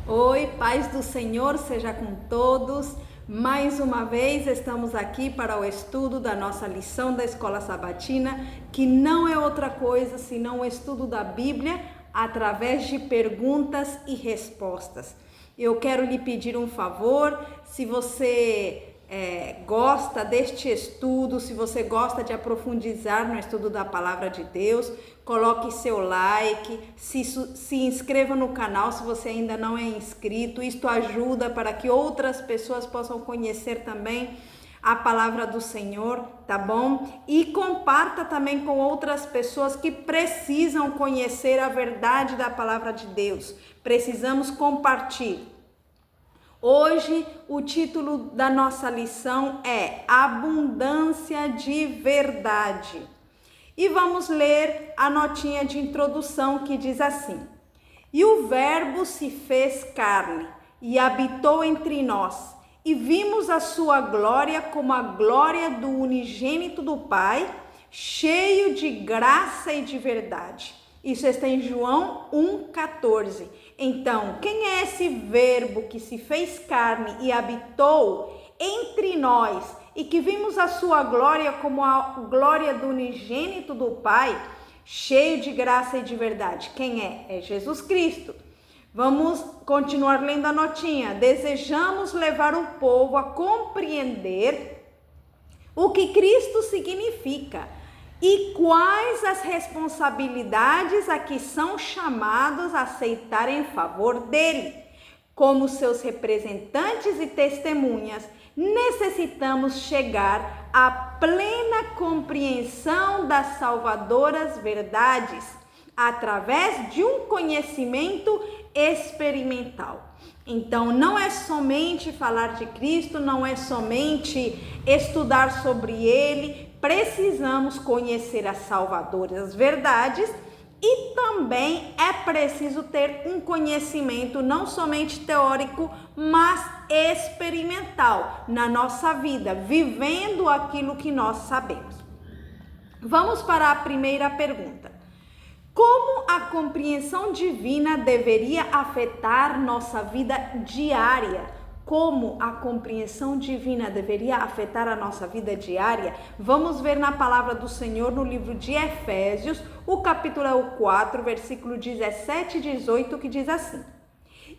Oi, paz do Senhor seja com todos. Mais uma vez estamos aqui para o estudo da nossa lição da Escola Sabatina, que não é outra coisa senão o estudo da Bíblia através de perguntas e respostas. Eu quero lhe pedir um favor, se você gosta deste estudo, se você gosta de aprofundizar no estudo da Palavra de Deus, coloque seu like, se inscreva no canal se você ainda não é inscrito. Isto ajuda para que outras pessoas possam conhecer também a palavra do Senhor, tá bom? E comparta também com outras pessoas que precisam conhecer a verdade da palavra de Deus. Precisamos compartilhar. Hoje o título da nossa lição é Abundância de Verdade. E vamos ler a notinha de introdução que diz assim: E o Verbo se fez carne e habitou entre nós, e vimos a sua glória como a glória do unigênito do Pai, cheio de graça e de verdade. Isso está em João 1,14. Então, quem é esse verbo que se fez carne e habitou entre nós e que vimos a sua glória como a glória do unigênito do Pai, cheio de graça e de verdade? Quem é? É Jesus Cristo. Vamos continuar lendo a notinha. Desejamos levar o povo a compreender o que Cristo significa e quais as responsabilidades a que são chamados a aceitar em favor dele. Como seus representantes e testemunhas, necessitamos chegar à plena compreensão das salvadoras verdades, através de um conhecimento experimental. Então, não é somente falar de Cristo, não é somente estudar sobre ele, precisamos conhecer as salvadoras verdades e também é preciso ter um conhecimento não somente teórico, mas experimental na nossa vida, vivendo aquilo que nós sabemos. Vamos para a primeira pergunta. Como a compreensão divina deveria afetar nossa vida diária? Como a compreensão divina deveria afetar a nossa vida diária? Vamos ver na palavra do Senhor no livro de Efésios, o capítulo 4, versículo 17 e 18, que diz assim: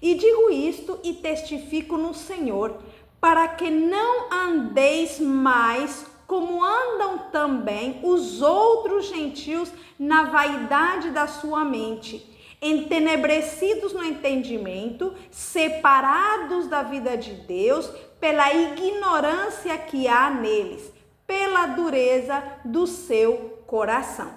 E digo isto e testifico no Senhor, para que não andeis mais como andam também os outros gentios na vaidade da sua mente, entenebrecidos no entendimento, separados da vida de Deus pela ignorância que há neles, pela dureza do seu coração.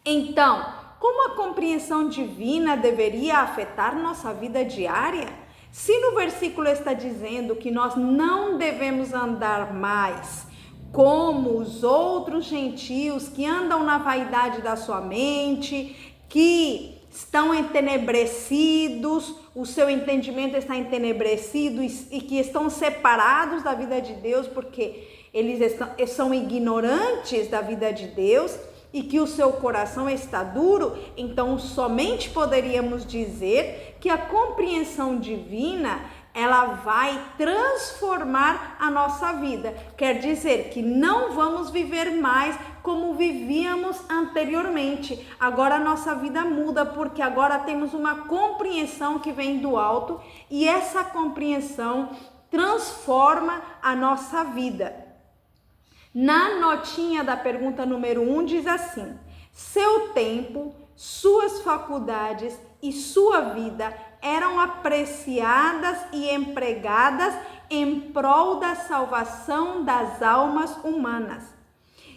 Então, como a compreensão divina deveria afetar nossa vida diária? Se no versículo está dizendo que nós não devemos andar mais como os outros gentios que andam na vaidade da sua mente, que estão entenebrecidos, o seu entendimento está entenebrecido e que estão separados da vida de Deus porque eles são ignorantes da vida de Deus e que o seu coração está duro, então somente poderíamos dizer que a compreensão divina ela vai transformar a nossa vida. Quer dizer que não vamos viver mais como vivíamos anteriormente. Agora a nossa vida muda porque agora temos uma compreensão que vem do alto e essa compreensão transforma a nossa vida. Na notinha da pergunta número 1 diz assim: seu tempo, suas faculdades e sua vida eram apreciadas e empregadas em prol da salvação das almas humanas.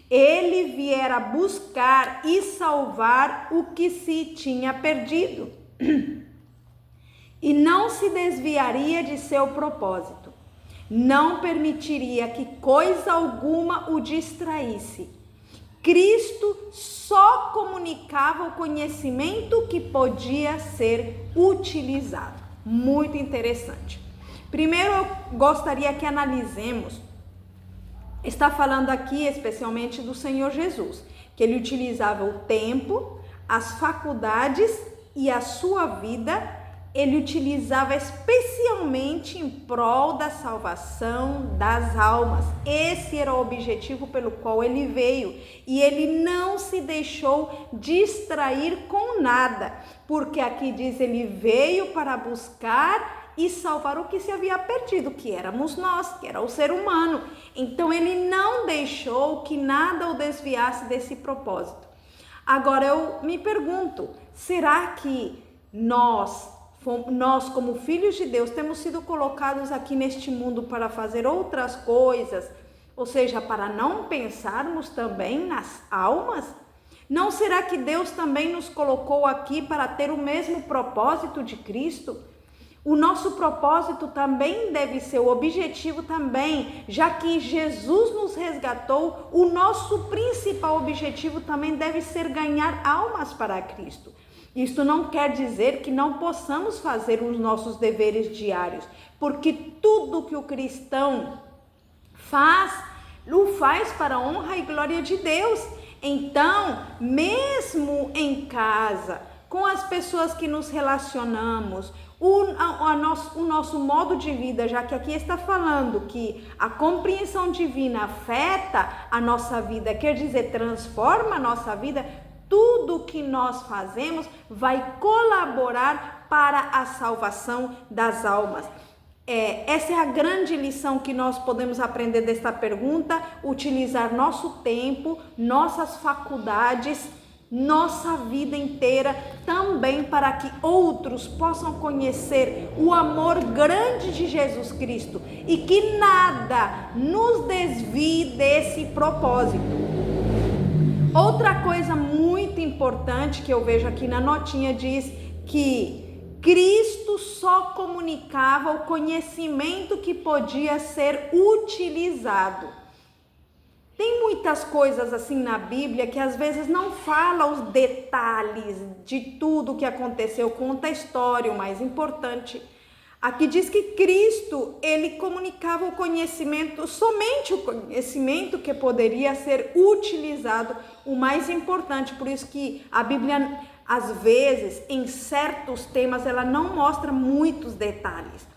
Ele viera buscar e salvar o que se tinha perdido e não se desviaria de seu propósito. Não permitiria que coisa alguma o distraísse. Cristo só comunicava o conhecimento que podia ser utilizado. Muito interessante. Primeiro, eu gostaria que analisemos, está falando aqui especialmente do Senhor Jesus, que ele utilizava o tempo, as faculdades e a sua vida ele utilizava especialmente em prol da salvação das almas. Esse era o objetivo pelo qual ele veio, e ele não se deixou distrair com nada, porque aqui diz, ele veio para buscar e salvar o que se havia perdido, que éramos nós, que era o ser humano. Então ele não deixou que nada o desviasse desse propósito. Agora eu me pergunto, será que nós como filhos de Deus temos sido colocados aqui neste mundo para fazer outras coisas, ou seja, para não pensarmos também nas almas? Não será que Deus também nos colocou aqui para ter o mesmo propósito de Cristo? O nosso propósito também deve ser, o objetivo também, já que Jesus nos resgatou, o nosso principal objetivo também deve ser ganhar almas para Cristo. Isto não quer dizer que não possamos fazer os nossos deveres diários, porque tudo que o cristão faz, o faz para a honra e glória de Deus. Então, mesmo em casa, com as pessoas que nos relacionamos, o nosso modo de vida, já que aqui está falando que a compreensão divina afeta a nossa vida, quer dizer, transforma a nossa vida, tudo que nós fazemos vai colaborar para a salvação das almas. Essa é a grande lição que nós podemos aprender desta pergunta: utilizar nosso tempo, nossas faculdades, nossa vida inteira também para que outros possam conhecer o amor grande de Jesus Cristo e que nada nos desvie desse propósito. Outra coisa muito importante que eu vejo aqui na notinha diz que Cristo só comunicava o conhecimento que podia ser utilizado. Tem muitas coisas assim na Bíblia que às vezes não fala os detalhes de tudo que aconteceu, conta a história, o mais importante. Aqui diz que Cristo, ele comunicava o conhecimento, somente o conhecimento que poderia ser utilizado, o mais importante. Por isso que a Bíblia, às vezes, em certos temas, ela não mostra muitos detalhes.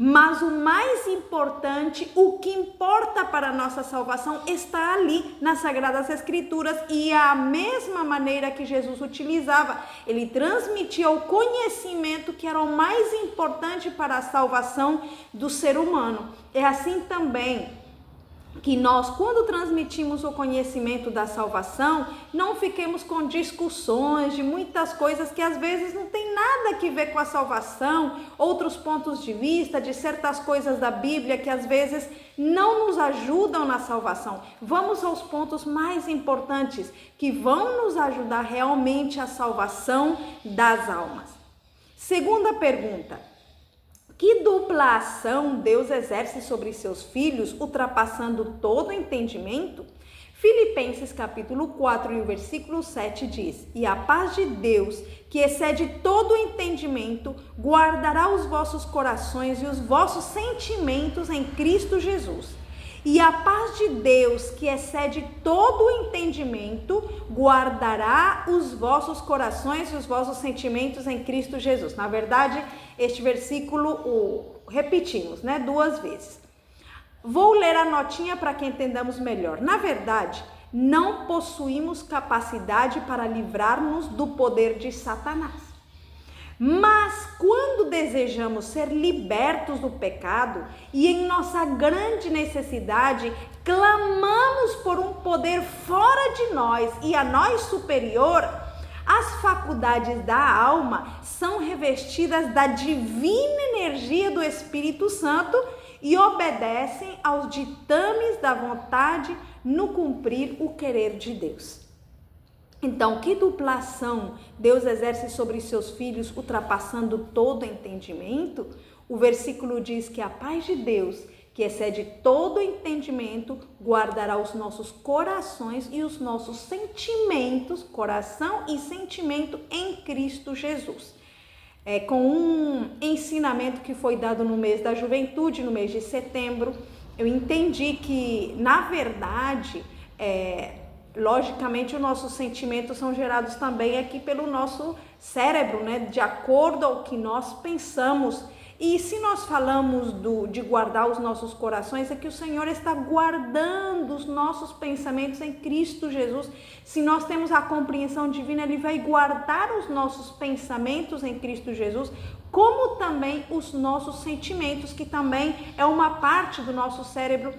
Mas o mais importante, o que importa para a nossa salvação, está ali nas Sagradas Escrituras, e é a mesma maneira que Jesus utilizava. Ele transmitia o conhecimento que era o mais importante para a salvação do ser humano. É assim também que nós, quando transmitimos o conhecimento da salvação, não fiquemos com discussões de muitas coisas que às vezes não tem nada que ver com a salvação, outros pontos de vista de certas coisas da Bíblia que às vezes não nos ajudam na salvação. Vamos aos pontos mais importantes que vão nos ajudar realmente a salvação das almas. Segunda pergunta: que dupla ação Deus exerce sobre seus filhos, ultrapassando todo entendimento? Filipenses capítulo 4 e o versículo 7 diz: e a paz de Deus, que excede todo entendimento, guardará os vossos corações e os vossos sentimentos em Cristo Jesus. E a paz de Deus, que excede todo o entendimento, guardará os vossos corações e os vossos sentimentos em Cristo Jesus. Na verdade, este versículo repetimos, né, 2 vezes. Vou ler a notinha para que entendamos melhor. Na verdade, não possuímos capacidade para livrar-nos do poder de Satanás. Mas quando desejamos ser libertos do pecado e em nossa grande necessidade, clamamos por um poder fora de nós e a nós superior, as faculdades da alma são revestidas da divina energia do Espírito Santo e obedecem aos ditames da vontade no cumprir o querer de Deus. Então, que dupla ação Deus exerce sobre seus filhos, ultrapassando todo entendimento? O versículo diz que a paz de Deus, que excede todo entendimento, guardará os nossos corações e os nossos sentimentos, coração e sentimento em Cristo Jesus. Com um ensinamento que foi dado no mês da juventude, no mês de setembro, eu entendi que, na verdade, Logicamente, os nossos sentimentos são gerados também aqui pelo nosso cérebro, né? De acordo ao que nós pensamos. E se nós falamos de guardar os nossos corações, é que o Senhor está guardando os nossos pensamentos em Cristo Jesus. Se nós temos a compreensão divina, Ele vai guardar os nossos pensamentos em Cristo Jesus, como também os nossos sentimentos, que também é uma parte do nosso cérebro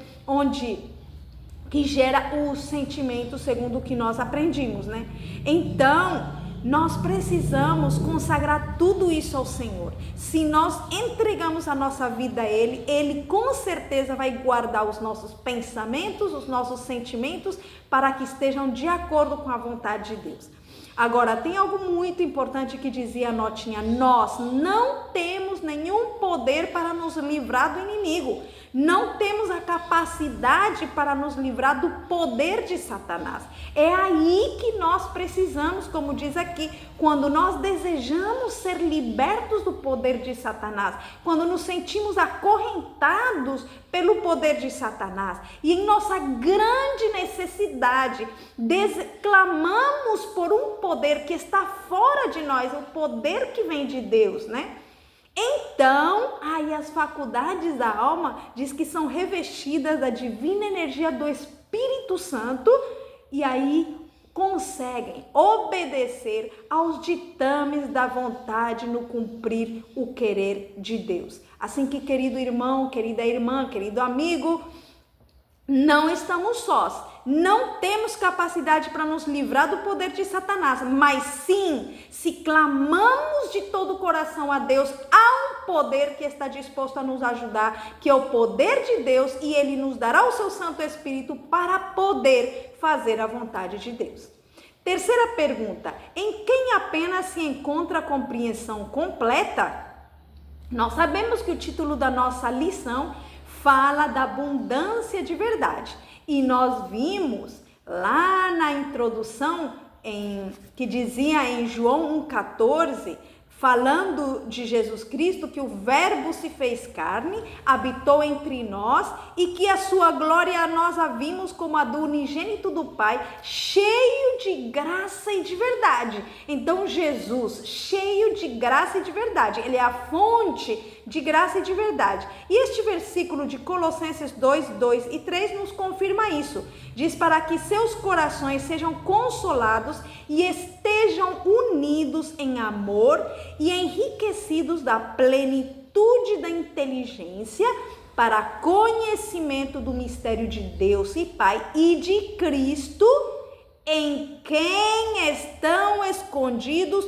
que gera os sentimentos, segundo o que nós aprendimos, né? Então, nós precisamos consagrar tudo isso ao Senhor. Se nós entregamos a nossa vida a Ele, Ele com certeza vai guardar os nossos pensamentos, os nossos sentimentos, para que estejam de acordo com a vontade de Deus. Agora, tem algo muito importante que dizia a notinha: nós não temos nenhum poder para nos livrar do inimigo. Não temos a capacidade para nos livrar do poder de Satanás. É aí que nós precisamos, como diz aqui, quando nós desejamos ser libertos do poder de Satanás, quando nos sentimos acorrentados pelo poder de Satanás e em nossa grande necessidade, clamamos por um poder que está fora de nós, o poder que vem de Deus, né? Então, aí as faculdades da alma diz que são revestidas da divina energia do Espírito Santo e aí conseguem obedecer aos ditames da vontade no cumprir o querer de Deus. Assim que, querido irmão, querida irmã, querido amigo, não estamos sós. Não temos capacidade para nos livrar do poder de Satanás, mas sim, se clamamos de todo o coração a Deus, há um poder que está disposto a nos ajudar, que é o poder de Deus, e Ele nos dará o seu Santo Espírito para poder fazer a vontade de Deus. Terceira pergunta: em quem apenas se encontra a compreensão completa? Nós sabemos que o título da nossa lição fala da abundância de verdade. E nós vimos lá na introdução que dizia em João 1,14, falando de Jesus Cristo, que o Verbo se fez carne, habitou entre nós e que a sua glória nós a vimos como a do unigênito do Pai, cheio de graça e de verdade. Então Jesus, cheio de graça e de verdade, Ele é a fonte de graça e de verdade. E este versículo de Colossenses 2, 2 e 3 nos confirma isso. Diz: para que seus corações sejam consolados e estejam unidos em amor e enriquecidos da plenitude da inteligência para conhecimento do mistério de Deus e Pai e de Cristo, em quem estão escondidos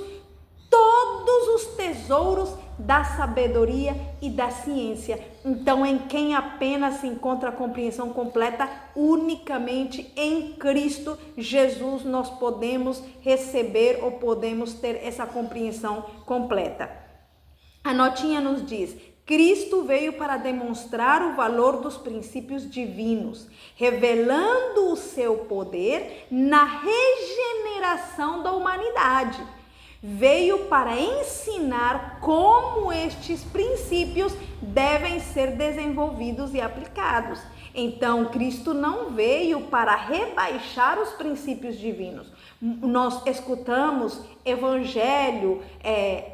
todos os tesouros da sabedoria e da ciência. Então, em quem apenas se encontra a compreensão completa, unicamente em Cristo Jesus nós podemos receber ou podemos ter essa compreensão completa. A notinha nos diz: Cristo veio para demonstrar o valor dos princípios divinos, revelando o seu poder na regeneração da humanidade. Veio para ensinar como estes princípios devem ser desenvolvidos e aplicados. Então, Cristo não veio para rebaixar os princípios divinos. Nós escutamos evangelho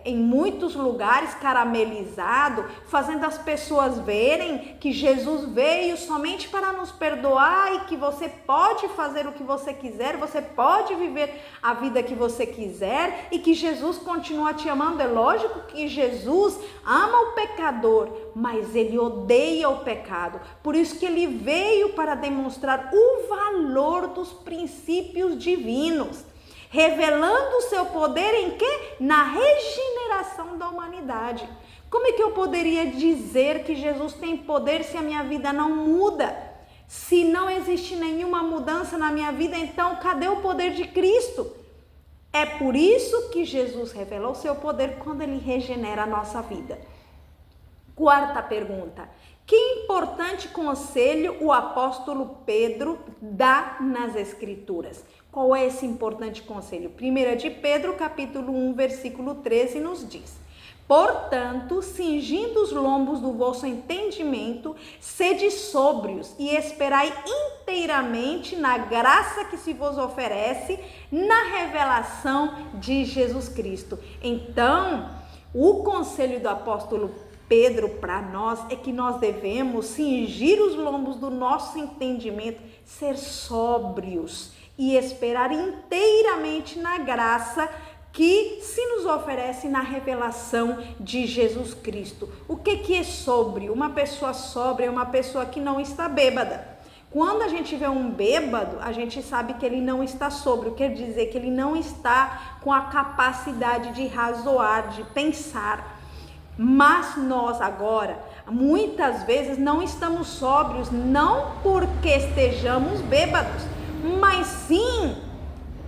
em muitos lugares caramelizado, fazendo as pessoas verem que Jesus veio somente para nos perdoar e que você pode fazer o que você quiser, você pode viver a vida que você quiser e que Jesus continua te amando. É lógico que Jesus ama o pecador, mas Ele odeia o pecado. Por isso que Ele veio para demonstrar o valor dos princípios divinos, revelando o seu poder em quê? Na regeneração da humanidade. Como é que eu poderia dizer que Jesus tem poder se a minha vida não muda? Se não existe nenhuma mudança na minha vida, então cadê o poder de Cristo? É por isso que Jesus revela o seu poder quando Ele regenera a nossa vida. Quarta pergunta: que importante conselho o apóstolo Pedro dá nas Escrituras? Qual é esse importante conselho? 1 de Pedro, capítulo 1, versículo 13, nos diz: Portanto, cingindo os lombos do vosso entendimento, sede sóbrios e esperai inteiramente na graça que se vos oferece na revelação de Jesus Cristo. Então, o conselho do apóstolo Pedro para nós é que nós devemos cingir os lombos do nosso entendimento, ser sóbrios e esperar inteiramente na graça que se nos oferece na revelação de Jesus Cristo. O que é sóbrio? Uma pessoa sóbria é uma pessoa que não está bêbada. Quando a gente vê um bêbado, a gente sabe que ele não está sóbrio, quer dizer que ele não está com a capacidade de razoar, de pensar. Mas nós agora, muitas vezes, não estamos sóbrios, não porque estejamos bêbados, mas sim,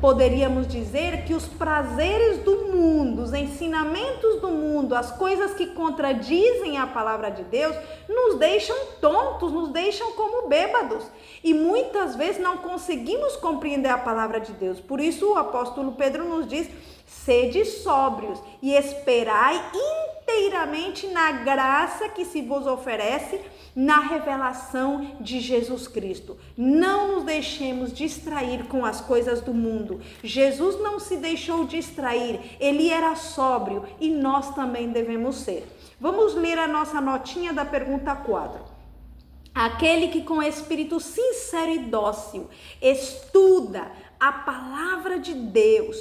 poderíamos dizer que os prazeres do mundo, os ensinamentos do mundo, as coisas que contradizem a palavra de Deus, nos deixam tontos, nos deixam como bêbados. E muitas vezes não conseguimos compreender a palavra de Deus. Por isso o apóstolo Pedro nos diz: sede sóbrios e esperai inteiramente na graça que se vos oferece na revelação de Jesus Cristo. Não nos deixemos distrair com as coisas do mundo. Jesus não se deixou distrair, ele era sóbrio e nós também devemos ser. Vamos ler a nossa notinha da pergunta 4. Aquele que com espírito sincero e dócil estuda a palavra de Deus,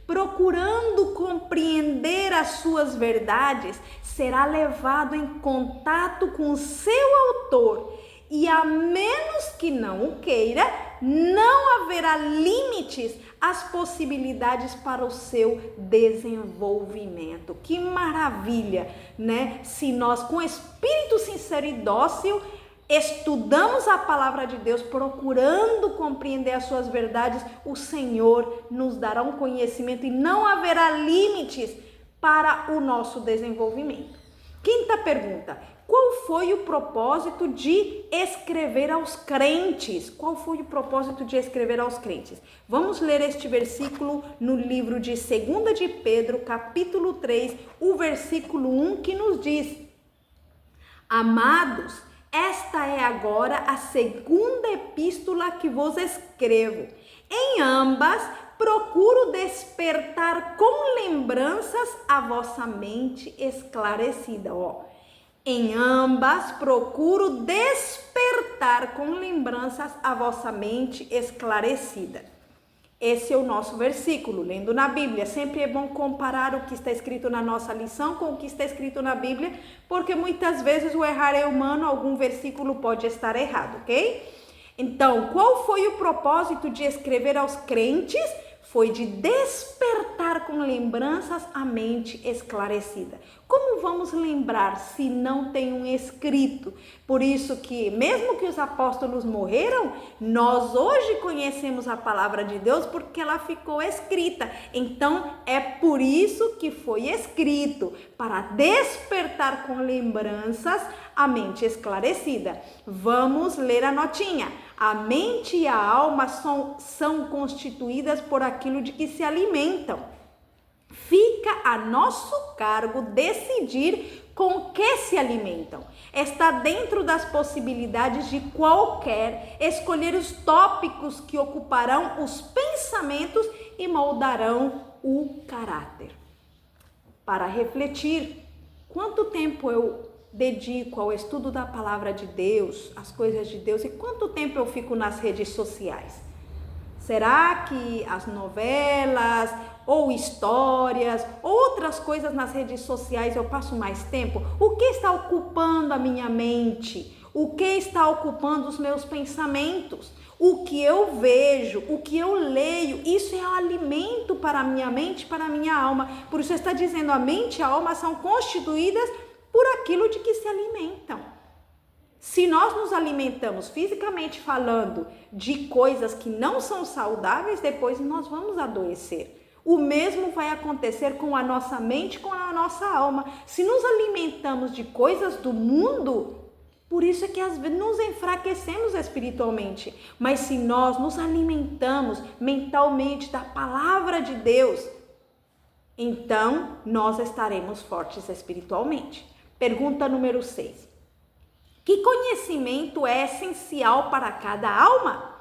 procurando compreender as suas verdades, será levado em contato com o seu autor e, a menos que não o queira, não haverá limites às possibilidades para o seu desenvolvimento. Que maravilha, né? Se nós com espírito sincero e dócil estudamos a palavra de Deus, procurando compreender as suas verdades, o Senhor nos dará um conhecimento e não haverá limites para o nosso desenvolvimento. Quinta pergunta: qual foi o propósito de escrever aos crentes? Qual foi o propósito de escrever aos crentes? Vamos ler este versículo no livro de 2 de Pedro, capítulo 3, o versículo 1, que nos diz: amados, esta é agora a segunda epístola que vos escrevo. Em ambas, procuro despertar com lembranças a vossa mente esclarecida. Em ambas, procuro despertar com lembranças a vossa mente esclarecida. Esse é o nosso versículo, lendo na Bíblia. Sempre é bom comparar o que está escrito na nossa lição com o que está escrito na Bíblia, porque muitas vezes o errar é humano, algum versículo pode estar errado, ok? Então, qual foi o propósito de escrever aos crentes? Foi de despertar com lembranças a mente esclarecida. Como vamos lembrar se não tem um escrito? Por isso que, mesmo que os apóstolos morreram, nós hoje conhecemos a palavra de Deus porque ela ficou escrita. Então, é por isso que foi escrito, para despertar com lembranças a mente esclarecida. Vamos ler a notinha. A mente e a alma são constituídas por aquilo de que se alimentam. Fica a nosso cargo decidir com que se alimentam. Está dentro das possibilidades de qualquer escolher os tópicos que ocuparão os pensamentos e moldarão o caráter. Para refletir, quanto tempo eu dedico ao estudo da palavra de Deus, as coisas de Deus, e quanto tempo eu fico nas redes sociais? Será que as novelas ou histórias, outras coisas nas redes sociais eu passo mais tempo? O que está ocupando a minha mente? O que está ocupando os meus pensamentos? O que eu vejo, o que eu leio, isso é um alimento para a minha mente, para a minha alma. Por isso está dizendo, a mente e a alma são constituídas por aquilo de que se alimentam. Se nós nos alimentamos fisicamente falando de coisas que não são saudáveis, depois nós vamos adoecer. O mesmo vai acontecer com a nossa mente, com a nossa alma. Se nos alimentamos de coisas do mundo, por isso é que às vezes nos enfraquecemos espiritualmente. Mas se nós nos alimentamos mentalmente da palavra de Deus, então nós estaremos fortes espiritualmente. Pergunta número 6. Que conhecimento é essencial para cada alma?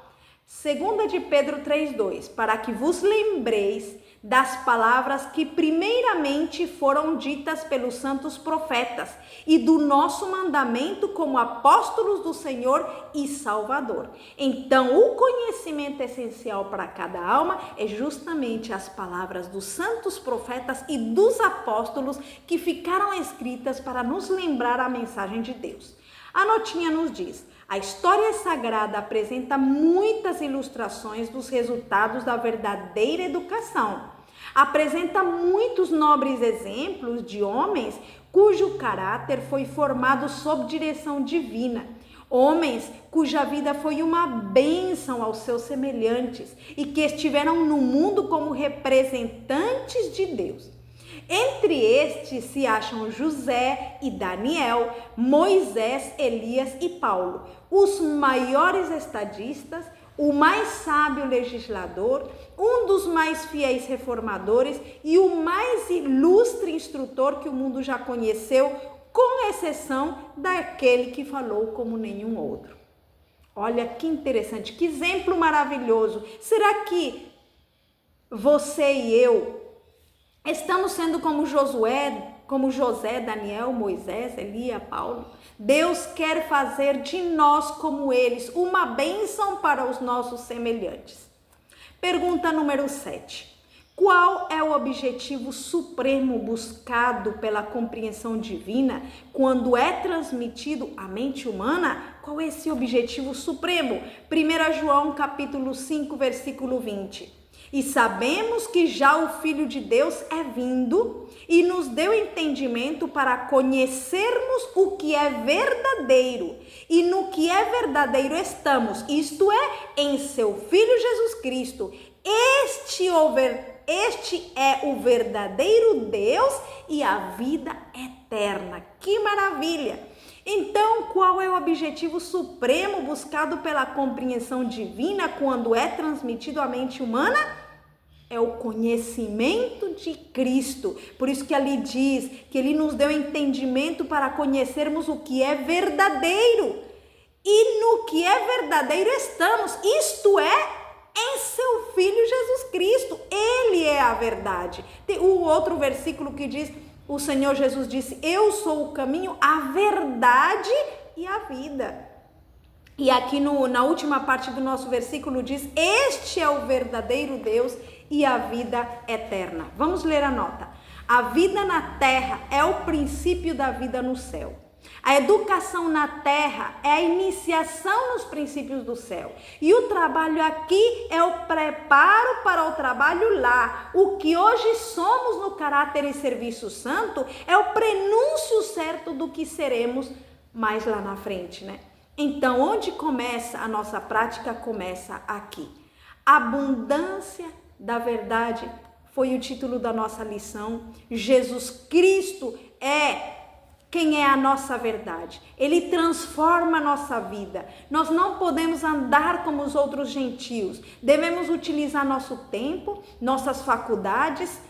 2 de Pedro 3,2, para que vos lembreis das palavras que primeiramente foram ditas pelos santos profetas e do nosso mandamento como apóstolos do Senhor e Salvador. Então, o conhecimento essencial para cada alma é justamente as palavras dos santos profetas e dos apóstolos que ficaram escritas para nos lembrar a mensagem de Deus. A notinha nos diz: a história sagrada apresenta muitas ilustrações dos resultados da verdadeira educação. Apresenta muitos nobres exemplos de homens cujo caráter foi formado sob direção divina. Homens cuja vida foi uma bênção aos seus semelhantes e que estiveram no mundo como representantes de Deus. Entre estes se acham José e Daniel, Moisés, Elias e Paulo, os maiores estadistas, o mais sábio legislador, um dos mais fiéis reformadores e o mais ilustre instrutor que o mundo já conheceu, com exceção daquele que falou como nenhum outro. Olha que interessante, que exemplo maravilhoso. Será que você e eu estamos sendo como José, Daniel, Moisés, Elias, Paulo? Deus quer fazer de nós como eles, uma bênção para os nossos semelhantes. Pergunta número 7. Qual é o objetivo supremo buscado pela compreensão divina quando é transmitido à mente humana? Qual é esse objetivo supremo? 1 João capítulo 5, versículo 20. E sabemos que já o Filho de Deus é vindo e nos deu entendimento para conhecermos o que é verdadeiro. E no que é verdadeiro estamos, isto é, em seu Filho Jesus Cristo. Este é o verdadeiro Deus e a vida eterna. Que maravilha! Então, qual é o objetivo supremo buscado pela compreensão divina quando é transmitido à mente humana? É o conhecimento de Cristo. Por isso que ali diz que ele nos deu entendimento para conhecermos o que é verdadeiro. E no que é verdadeiro estamos, isto é, em seu Filho Jesus Cristo. Ele é a verdade. Tem o outro versículo que diz, o Senhor Jesus disse: eu sou o caminho, a verdade e a vida. E aqui na última parte do nosso versículo diz: este é o verdadeiro Deus e a vida eterna. Vamos ler a nota. A vida na terra é o princípio da vida no céu. A educação na terra é a iniciação nos princípios do céu. E o trabalho aqui é o preparo para o trabalho lá. O que hoje somos no caráter e serviço santo é o prenúncio certo do que seremos mais lá na frente, né? Então, onde começa a nossa prática? Começa aqui. Abundância da verdade foi o título da nossa lição. Jesus Cristo é quem é a nossa verdade. Ele transforma a nossa vida. Nós não podemos andar como os outros gentios. Devemos utilizar nosso tempo, nossas faculdades,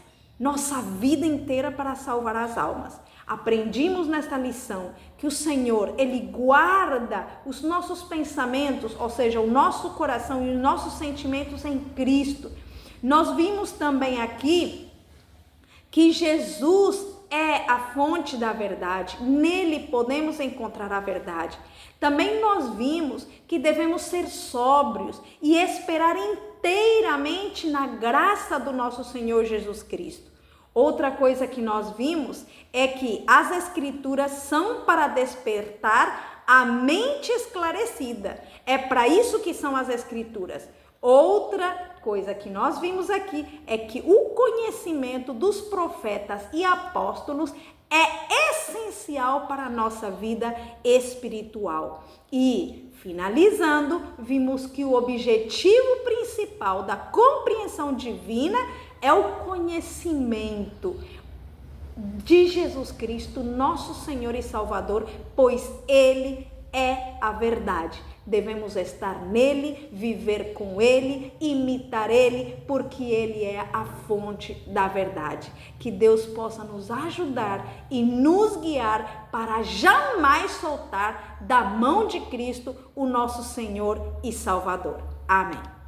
nossa vida inteira para salvar as almas. Aprendimos nesta lição que o Senhor, Ele guarda os nossos pensamentos, ou seja, o nosso coração e os nossos sentimentos em Cristo. Nós vimos também aqui que Jesus é a fonte da verdade, nele podemos encontrar a verdade. Também nós vimos que devemos ser sóbrios e esperar inteiramente na graça do nosso Senhor Jesus Cristo. Outra coisa que nós vimos é que as Escrituras são para despertar a mente esclarecida. É para isso que são as Escrituras. Outra coisa que nós vimos aqui é que o conhecimento dos profetas e apóstolos é essencial para a nossa vida espiritual. E, finalizando, vimos que o objetivo principal da compreensão divina é o conhecimento de Jesus Cristo, nosso Senhor e Salvador, pois Ele é a verdade. Devemos estar nele, viver com ele, imitar ele, porque ele é a fonte da verdade. Que Deus possa nos ajudar e nos guiar para jamais soltar da mão de Cristo, o nosso Senhor e Salvador. Amém.